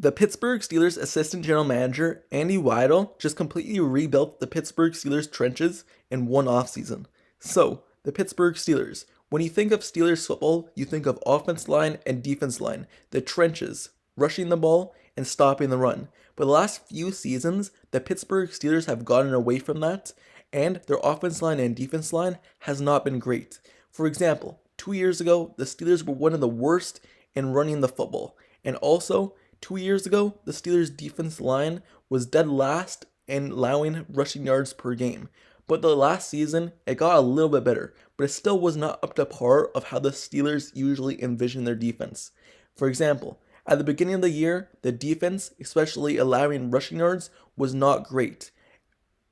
The Pittsburgh Steelers assistant general manager, Andy Weidl, just completely rebuilt the Pittsburgh Steelers trenches in one offseason. So, the Pittsburgh Steelers. When you think of Steelers football, you think of offense line and defense line, the trenches, rushing the ball, and stopping the run. But the last few seasons, the Pittsburgh Steelers have gotten away from that, and their offense line and defense line has not been great. For example, 2 years ago, the Steelers were one of the worst in running the football, and also 2 years ago, the Steelers' defense line was dead last in allowing rushing yards per game. But the last season, it got a little bit better, but it still was not up to par of how the Steelers usually envision their defense. For example, at the beginning of the year, the defense, especially allowing rushing yards, was not great.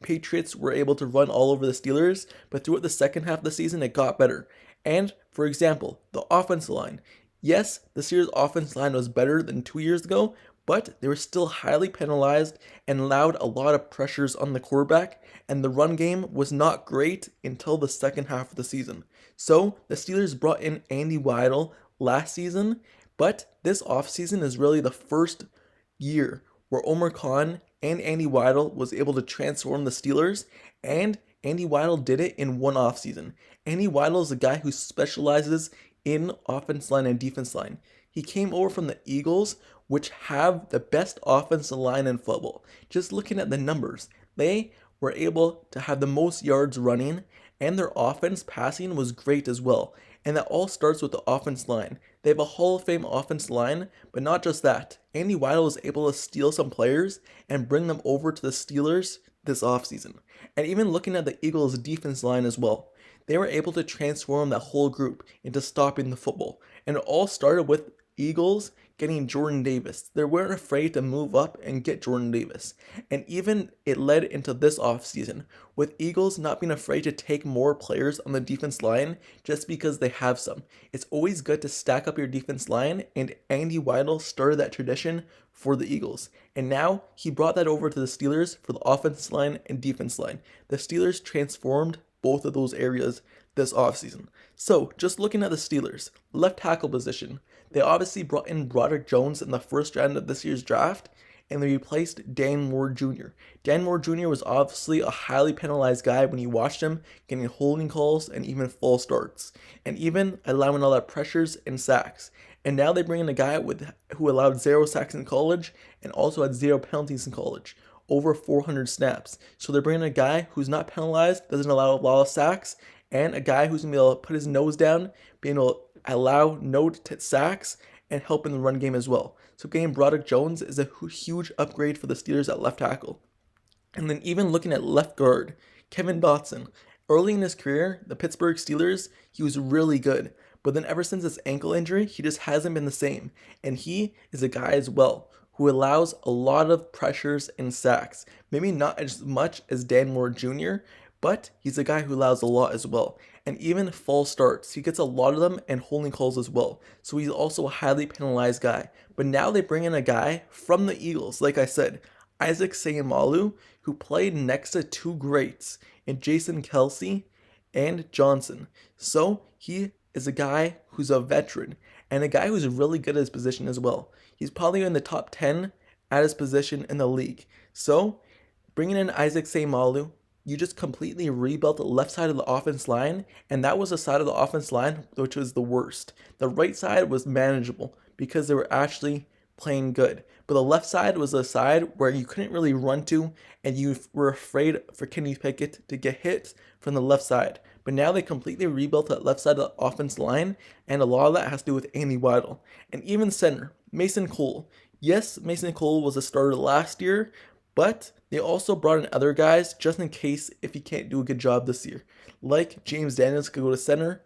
Patriots were able to run all over the Steelers, but throughout the second half of the season, it got better. And, for example, the offensive line. Yes, the Steelers' offense line was better than 2 years ago, but they were still highly penalized and allowed a lot of pressures on the quarterback, and the run game was not great until the second half of the season. So, the Steelers brought in Andy Weidl last season, but this offseason is really the first year where Omar Khan and Andy Weidl was able to transform the Steelers, and Andy Weidl did it in one offseason. Andy Weidl is a guy who specializes in offense line and defense line. He came over from the Eagles, which have the best offensive line in football. Just looking at the numbers, they were able to have the most yards running, and their offense passing was great as well. And that all starts with the offense line. They have a Hall of Fame offense line, but not just that. Andy Weidl was able to steal some players and bring them over to the Steelers this offseason. And even looking at the Eagles' defense line as well, they were able to transform that whole group into stopping the football. And it all started with Eagles getting Jordan Davis. They weren't afraid to move up and get Jordan Davis. And even it led into this offseason, with Eagles not being afraid to take more players on the defense line just because they have some. It's always good to stack up your defense line, and Andy Weidl started that tradition for the Eagles. And now he brought that over to the Steelers for the offense line and defense line. The Steelers transformed both of those areas this offseason. So, just looking at the Steelers, left tackle position, they obviously brought in Broderick Jones in the first round of this year's draft, and they replaced Dan Moore Jr. Dan Moore Jr. was obviously a highly penalized guy when you watched him getting holding calls and even false starts, and even allowing a lot of pressures and sacks. And now they bring in a guy who allowed 0 sacks in college and also had 0 penalties in college, over 400 snaps. So they're bringing a guy who's not penalized, doesn't allow a lot of sacks, and a guy who's going to be able to put his nose down, being able to allow no sacks, and help in the run game as well. So getting Broderick Jones is a huge upgrade for the Steelers at left tackle. And then even looking at left guard, Kevin Dotson. Early in his career, the Pittsburgh Steelers, he was really good. But then ever since his ankle injury, he just hasn't been the same. And he is a guy as well who allows a lot of pressures and sacks. Maybe not as much as Dan Moore Jr., but he's a guy who allows a lot as well. And even false starts, he gets a lot of them, and holding calls as well. So he's also a highly penalized guy. But now they bring in a guy from the Eagles, like I said, Isaac Seumalo, who played next to two greats in Jason Kelce and Johnson. So he is a guy who's a veteran and a guy who's really good at his position as well. He's probably in the top 10 at his position in the league. So bringing in Isaac Seumalo, you just completely rebuilt the left side of the offense line, and that was the side of the offense line which was the worst. The right side was manageable because they were actually playing good, but the left side was a side where you couldn't really run to, and you were afraid for Kenny Pickett to get hit from the left side. But now they completely rebuilt that left side of the offense line, and a lot of that has to do with Andy Weidl. And even center, Mason Cole. Yes, Mason Cole was a starter last year, but they also brought in other guys just in case if he can't do a good job this year. Like James Daniels could go to center,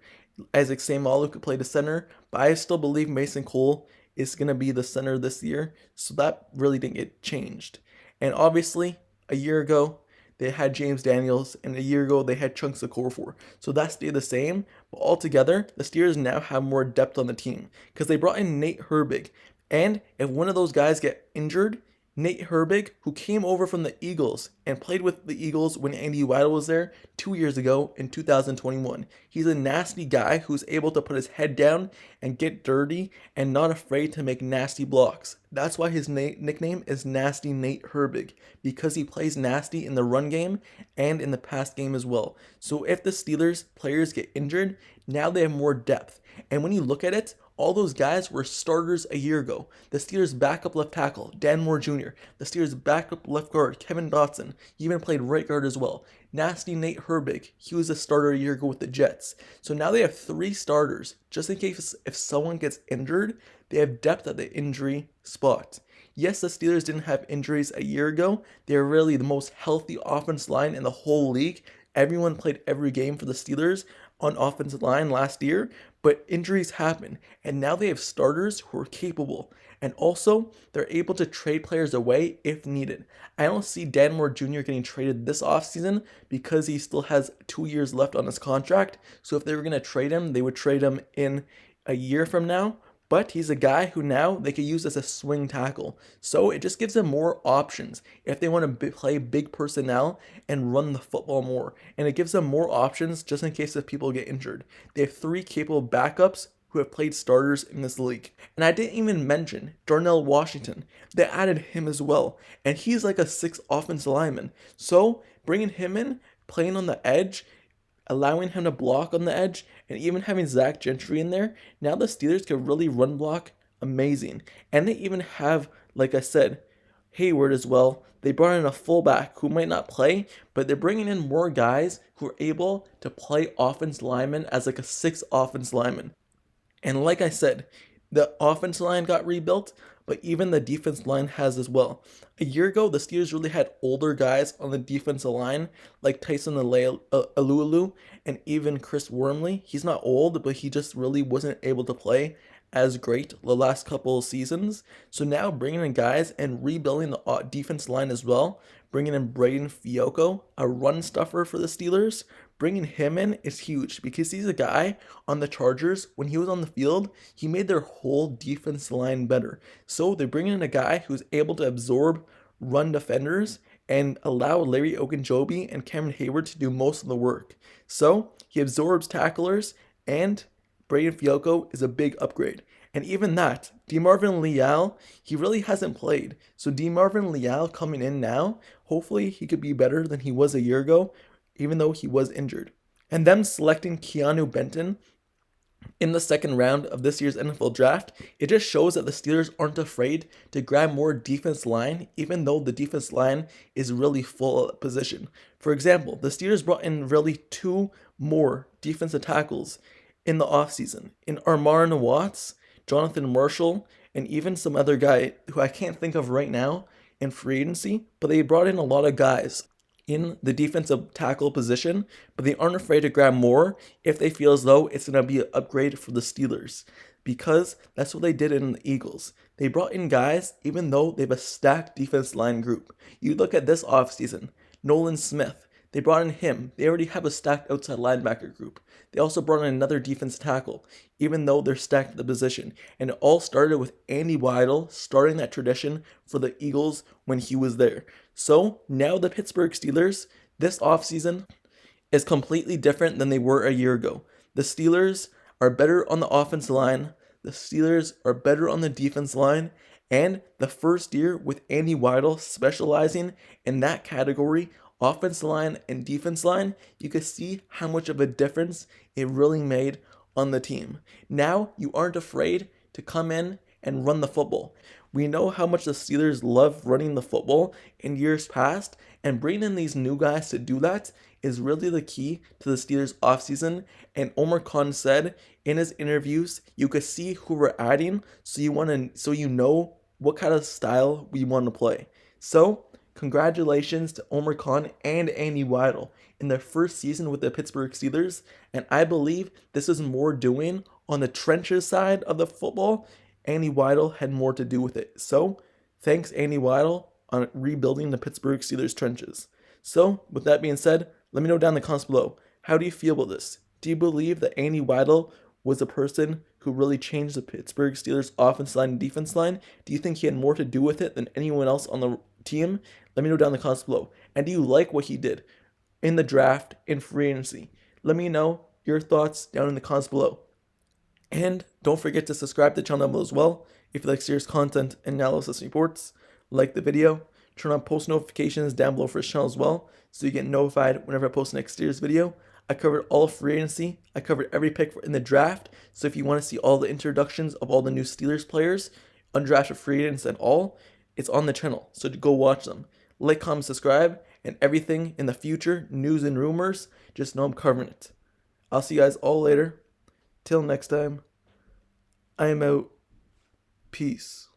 Isaac Seumalo could play to center, but I still believe Mason Cole is going to be the center this year, so that really didn't get changed. And obviously, a year ago, they had James Daniels, and a year ago, they had Chunks Okorafor. So that stayed the same, but altogether, the Steelers now have more depth on the team, because they brought in Nate Herbig, and if one of those guys get injured, Nate Herbig, who came over from the Eagles and played with the Eagles when Andy Weidl was there 2 years ago in 2021. He's a nasty guy who's able to put his head down and get dirty and not afraid to make nasty blocks. That's why his nickname is Nasty Nate Herbig, because he plays nasty in the run game and in the pass game as well. So if the Steelers players get injured, now they have more depth. And when you look at it, all those guys were starters a year ago. The Steelers' backup left tackle, Dan Moore Jr., the Steelers' backup left guard, Kevin Dotson, he even played right guard as well. Nasty Nate Herbig, he was a starter a year ago with the Jets. So now they have 3 starters, just in case if someone gets injured, they have depth at the injury spot. Yes, the Steelers didn't have injuries a year ago. They're really the most healthy offense line in the whole league. Everyone played every game for the Steelers on offensive line last year, but injuries happen, and now they have starters who are capable. And also, they're able to trade players away if needed. I don't see Dan Moore Jr. getting traded this offseason because he still has 2 years left on his contract. So if they were going to trade him, they would trade him in a year from now. But he's a guy who now they could use as a swing tackle. So it just gives them more options if they want to play big personnel and run the football more. And it gives them more options just in case if people get injured. They have 3 capable backups who have played starters in this league. And I didn't even mention Darnell Washington. They added him as well. And he's like a 6th offensive lineman. So bringing him in, playing on the edge, allowing him to block on the edge, and even having Zach Gentry in there, now the Steelers can really run block amazing. And they even have, like I said, Hayward as well. They brought in a fullback who might not play, but they're bringing in more guys who are able to play offense lineman as like a 6th offense lineman. And like I said, the offense line got rebuilt, but even the defense line has as well. A year ago, the Steelers really had older guys on the defensive line, like Tyson Alualu and even Chris Wormley. He's not old, but he just really wasn't able to play as great the last couple of seasons. So now bringing in guys and rebuilding the defense line as well, bringing in Braden Fiocco, a run stuffer for the Steelers, bringing him in is huge because he's a guy on the Chargers. When he was on the field, he made their whole defense line better. So they're bringing in a guy who's able to absorb run defenders and allow Larry Ogunjobi and Cameron Hayward to do most of the work. So he absorbs tacklers, and Braden Fiocco is a big upgrade. And even that, DeMarvin Leal, he really hasn't played. So DeMarvin Leal coming in now, hopefully he could be better than he was a year ago, even though he was injured. And them selecting Keanu Benton in the 2nd round of this year's NFL draft, it just shows that the Steelers aren't afraid to grab more defense line, even though the defense line is really full of position. For example, the Steelers brought in really 2 more defensive tackles in the offseason, in Armar Watts, Jonathan Marshall, and even some other guy who I can't think of right now in free agency, but they brought in a lot of guys in the defensive tackle position, but they aren't afraid to grab more if they feel as though it's going to be an upgrade for the Steelers, because that's what they did in the Eagles. They brought in guys even though they have a stacked defense line group. You look at this offseason, Nolan Smith, they brought in him. They already have a stacked outside linebacker group. They also brought in another defense tackle, even though they're stacked at the position. And it all started with Andy Weidl starting that tradition for the Eagles when he was there. So now the Pittsburgh Steelers, this offseason, is completely different than they were a year ago. The Steelers are better on the offense line. The Steelers are better on the defense line. And the first year with Andy Weidl specializing in that category, offense line and defense line, you could see how much of a difference it really made on the team. Now you aren't afraid to come in and run the football. We know how much the Steelers love running the football in years past, and bringing in these new guys to do that is really the key to the Steelers offseason. And Omar Khan said in his interviews, you could see who we're adding, so you know what kind of style we want to play. So congratulations to Omar Khan and Andy Weidl in their first season with the Pittsburgh Steelers, and I believe this is more doing on the trenches side of the football. Andy Weidl had more to do with it. So, thanks Andy Weidl on rebuilding the Pittsburgh Steelers trenches. So, with that being said, let me know down in the comments below. How do you feel about this? Do you believe that Andy Weidl was a person who really changed the Pittsburgh Steelers offensive line and defense line? Do you think he had more to do with it than anyone else on the team? Let me know down in the comments below. And do you like what he did in the draft, in free agency? Let me know your thoughts down in the comments below. And don't forget to subscribe to the channel down below as well. If you like serious content and analysis reports, like the video, turn on post notifications down below for this channel as well, so you get notified whenever I post the next Steelers video. I covered all of free agency. I covered every pick in the draft. So if you want to see all the introductions of all the new Steelers players, undrafted free agents and all, it's on the channel. So go watch them. Like, comment, subscribe, and everything in the future, news and rumors, just know I'm covering it. I'll see you guys all later. Till next time, I am out. Peace.